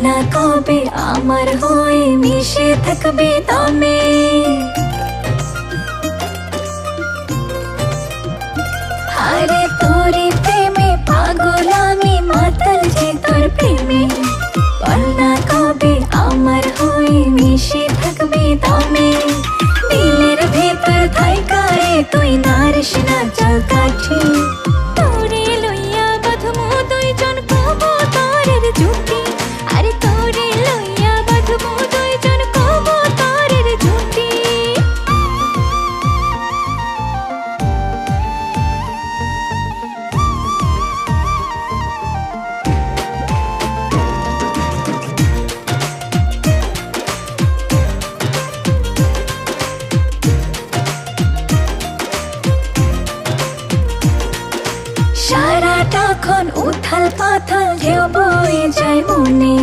না কবে আমার হয়ে মিশে থাকবে দমে। আরে তোরে প্রেমে পাগল আমি, মাতাল যে তোর প্রেমে। বল না কবে আমার হয়ে মিশে থাকবে দমে। দিলের ভেতর থাইকা রে তুই নারিস না জল কাঠি। তোরে লইয়া বাঁধমু দুইজন কবুতরের জুটি। আরে তোরে লইয়া বাঁধমু দুইজন কবুতরের জুটি। সারাটাক্ষণ উথাল পাথাল ঢেউ বয়ে যায় মনে।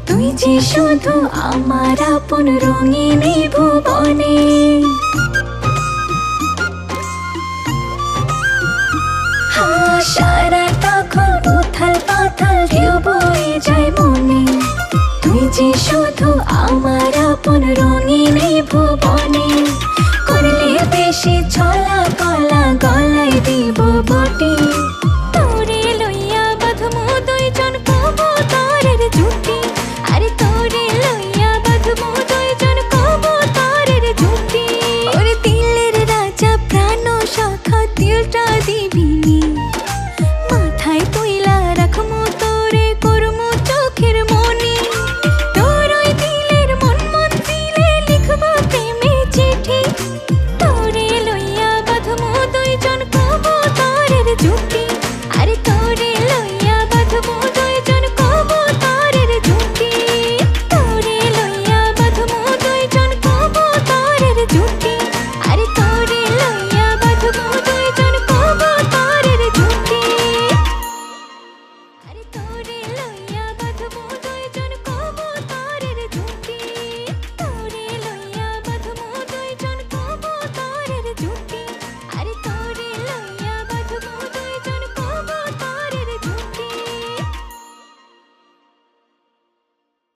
তুই যে শুধু আমার আপন রঙিন এই ভুবনে। সারাটাক্ষণ উথাল পাথাল ঢেউ বয়ে যায় মনে। তুই যে শুধু আমার আপন রঙিন এই ভুবনে। করলে বেশি ছলা কলা